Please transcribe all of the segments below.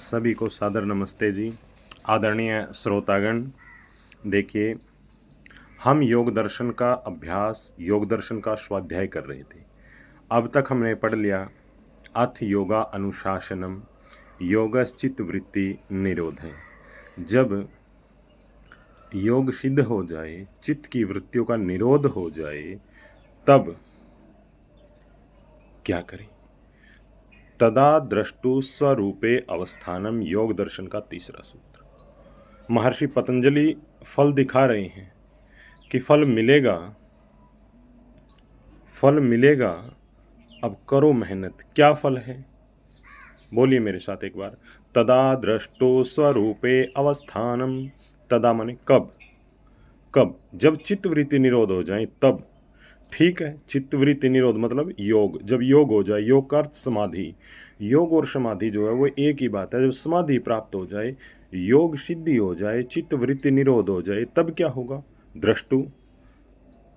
सभी को सादर नमस्ते जी। आदरणीय श्रोतागण, देखिए, हम योग दर्शन का अभ्यास, योग दर्शन का स्वाध्याय कर रहे थे। अब तक हमने पढ़ लिया अथ योगा अनुशासनम योगश्चित वृत्ति निरोध है। जब योग सिद्ध हो जाए, चित्त की वृत्तियों का निरोध हो जाए, तब क्या करें? तदा द्रष्टु स्वरूपे अवस्थानम, योग दर्शन का तीसरा सूत्र। महर्षि पतंजलि फल दिखा रहे हैं कि फल मिलेगा, फल मिलेगा। अब करो मेहनत। क्या फल है? बोलिए मेरे साथ एक बार। तदा द्रष्टो स्वरूपे अवस्थानम। तदा माने कब? कब? जब चित्तवृत्ति निरोध हो जाए तब। ठीक है, चित्तवृत्ति निरोध मतलब योग। जब योग हो जाए, योग का अर्थ समाधि। योग और समाधि जो है वो एक ही बात है। जब समाधि प्राप्त हो जाए, योग सिद्धि हो जाए, चित्तवृत्ति निरोध हो जाए, तब क्या होगा? द्रष्टु,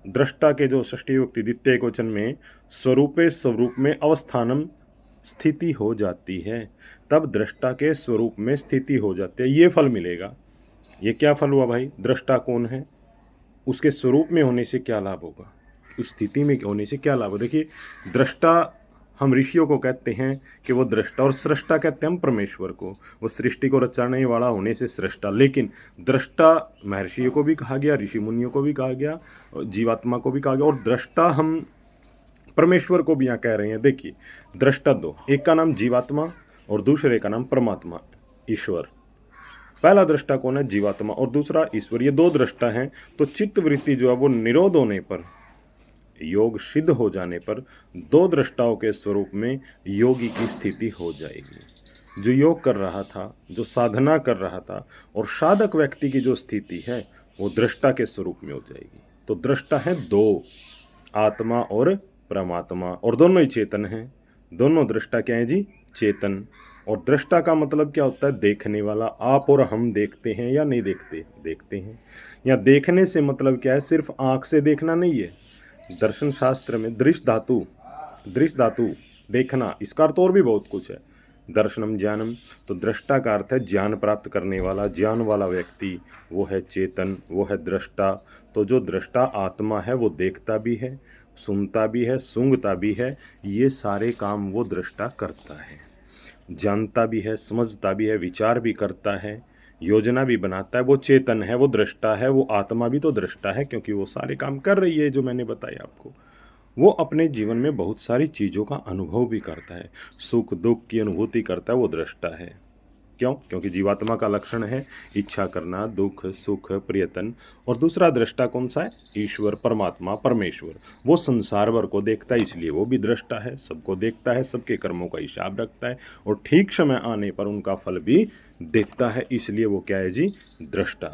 दृष्टा के जो षष्ठी विभक्ति द्वितीय एकवचन में स्वरूपे, स्वरूप में अवस्थानम स्थिति हो जाती है, तब दृष्टा के स्वरूप में स्थिति हो जाती है। ये फल मिलेगा। ये क्या फल हुआ भाई? दृष्टा कौन है, उसके स्वरूप में होने से क्या लाभ होगा, उस स्थिति में होने से क्या लाभ हो? देखिए, दृष्टा हम ऋषियों को कहते हैं कि वो दृष्टा, और सृष्टा कहते हैं हम परमेश्वर को। वो सृष्टि को रचाने वाला होने से सृष्टा। लेकिन दृष्टा महर्षियों को भी कहा गया, ऋषि मुनियों को भी कहा गया, जीवात्मा को भी कहा गया, और दृष्टा हम परमेश्वर को भी यहाँ कह रहे हैं। देखिए, दृष्टा दो, एक का नाम जीवात्मा और दूसरे का नाम परमात्मा, ईश्वर। पहला दृष्टा कौन है? जीवात्मा, और दूसरा ईश्वर। ये दो दृष्टा हैं। तो चित्त वृत्ति जो है वो निरोध होने पर, योग सिद्ध हो जाने पर, दो दृष्टाओं के स्वरूप में योगी की स्थिति हो जाएगी। जो योग कर रहा था, जो साधना कर रहा था, और साधक व्यक्ति की जो स्थिति है वो दृष्टा के स्वरूप में हो जाएगी। तो दृष्टा है दो, आत्मा और परमात्मा, और दोनों ही चेतन हैं। दोनों दृष्टा क्या है जी? चेतन। और दृष्टा का मतलब क्या होता है? देखने वाला। आप और हम देखते हैं या नहीं देखते? देखते हैं। या देखने से मतलब क्या है? सिर्फ आंख से देखना नहीं है। दर्शन शास्त्र में दृश्य धातु, दृश्य धातु देखना, इसका अर्थ और भी बहुत कुछ है। दर्शनम ज्ञानम, तो दृष्टा का अर्थ है ज्ञान प्राप्त करने वाला, ज्ञान वाला व्यक्ति, वो है चेतन, वो है दृष्टा। तो जो दृष्टा आत्मा है वो देखता भी है, सुनता भी है, सूंघता भी है। ये सारे काम वो दृष्टा करता है। जानता भी है, समझता भी है, विचार भी करता है, योजना भी बनाता है। वो चेतन है, वो दृष्टा है। वो आत्मा भी तो दृष्टा है, क्योंकि वो सारे काम कर रही है जो मैंने बताया आपको। वो अपने जीवन में बहुत सारी चीज़ों का अनुभव भी करता है, सुख दुख की अनुभूति करता है। वो दृष्टा है। क्यों? क्योंकि जीवात्मा का लक्षण है इच्छा करना, दुख सुख प्रियतन। और दूसरा दृष्टा कौन सा है? ईश्वर, परमात्मा, परमेश्वर। वो संसार भर को देखता है, इसलिए वो भी दृष्टा है। सबको देखता है, सबके कर्मों का हिसाब रखता है, और ठीक समय आने पर उनका फल भी देता है, इसलिए वो क्या है जी? दृष्टा।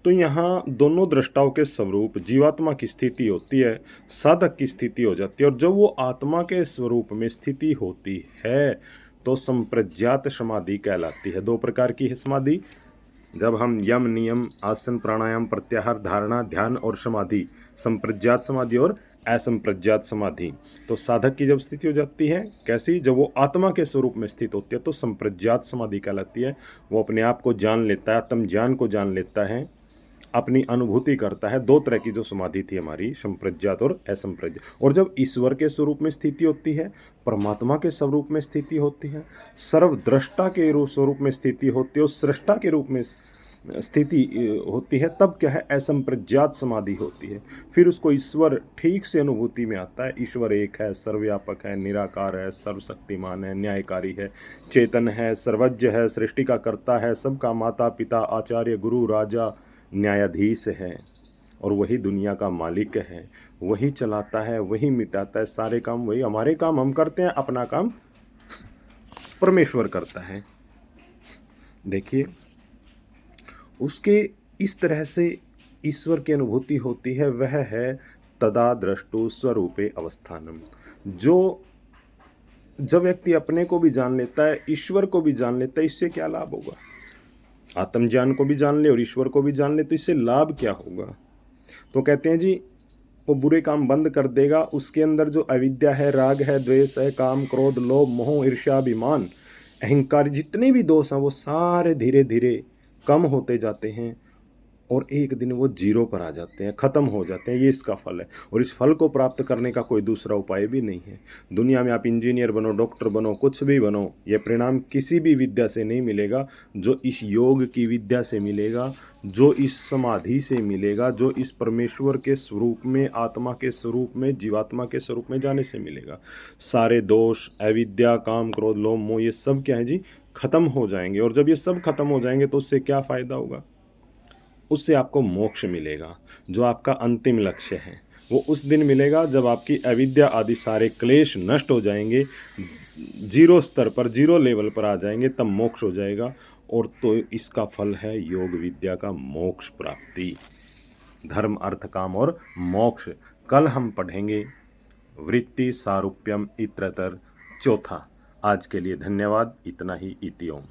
तो यहाँ दोनों दृष्टाओं के स्वरूप, जीवात्मा की स्थिति होती है, साधक की स्थिति हो जाती है। और जब वो आत्मा के स्वरूप में स्थिति होती है तो संप्रज्ञात समाधि कहलाती है। दो प्रकार की है समाधि। जब हम यम नियम, आसन, प्राणायाम, प्रत्याहार, धारणा, ध्यान और समाधि, संप्रज्ञात समाधि और असंप्रज्ञात समाधि। तो साधक की जब स्थिति हो जाती है कैसी? जब वो आत्मा के स्वरूप में स्थित होती है तो संप्रज्ञात समाधि कहलाती है। वो अपने आप को जान लेता है, आत्म ज्ञान को जान लेता है, अपनी अनुभूति करता है। दो तरह की जो समाधि थी हमारी, संप्रज्ञात और असंप्रज्ञात। और जब ईश्वर के स्वरूप में स्थिति होती है, परमात्मा के स्वरूप में स्थिति होती है, सर्वद्रष्टा के स्वरूप में स्थिति होती है, और सृष्टा के रूप में स्थिति होती है, तब क्या है? असंप्रज्ञात समाधि होती है। फिर उसको ईश्वर ठीक से अनुभूति में आता है। ईश्वर एक है, सर्वव्यापक है, निराकार है, सर्वशक्तिमान है, न्यायकारी है, चेतन है, सर्वज्ञ है, सृष्टि का कर्ता है, सबका माता पिता, आचार्य, गुरु, राजा, न्यायाधीश है, और वही दुनिया का मालिक है। वही चलाता है, वही मिटाता है, सारे काम वही। हमारे काम हम करते हैं, अपना काम परमेश्वर करता है। देखिए, उसके इस तरह से ईश्वर की अनुभूति होती है। वह है तदा द्रष्टु स्वरूपे अवस्थानम। जो जब व्यक्ति अपने को भी जान लेता है, ईश्वर को भी जान लेता है, इससे क्या लाभ होगा? आत्मज्ञान को भी जान ले और ईश्वर को भी जान ले, तो इससे लाभ क्या होगा? तो कहते हैं जी, वो बुरे काम बंद कर देगा। उसके अंदर जो अविद्या है, राग है, द्वेष है, काम, क्रोध, लोभ, मोह, ईर्ष्या, अभिमान, अहंकार जितने भी दोष हैं वो सारे धीरे धीरे कम होते जाते हैं और एक दिन वो जीरो पर आ जाते हैं, ख़त्म हो जाते हैं। ये इसका फल है और इस फल को प्राप्त करने का कोई दूसरा उपाय भी नहीं है। दुनिया में आप इंजीनियर बनो, डॉक्टर बनो, कुछ भी बनो, ये परिणाम किसी भी विद्या से नहीं मिलेगा जो इस योग की विद्या से मिलेगा, जो इस समाधि से मिलेगा, जो इस परमेश्वर के स्वरूप में, आत्मा के स्वरूप में, जीवात्मा के स्वरूप में जाने से मिलेगा। सारे दोष, अविद्या, काम, क्रोध, लोभ, मोह, ये सब क्या है जी, खत्म हो जाएंगे। और जब ये सब खत्म हो जाएंगे तो उससे क्या फ़ायदा होगा? उससे आपको मोक्ष मिलेगा, जो आपका अंतिम लक्ष्य है। वो उस दिन मिलेगा जब आपकी अविद्या आदि सारे क्लेश नष्ट हो जाएंगे, जीरो स्तर पर, जीरो लेवल पर आ जाएंगे, तब मोक्ष हो जाएगा। और तो इसका फल है योग विद्या का मोक्ष प्राप्ति। धर्म, अर्थ, काम और मोक्ष। कल हम पढ़ेंगे वृत्ति सारूप्यम इत्रतर चौथा। आज के लिए धन्यवाद। इतना ही। इति ओम।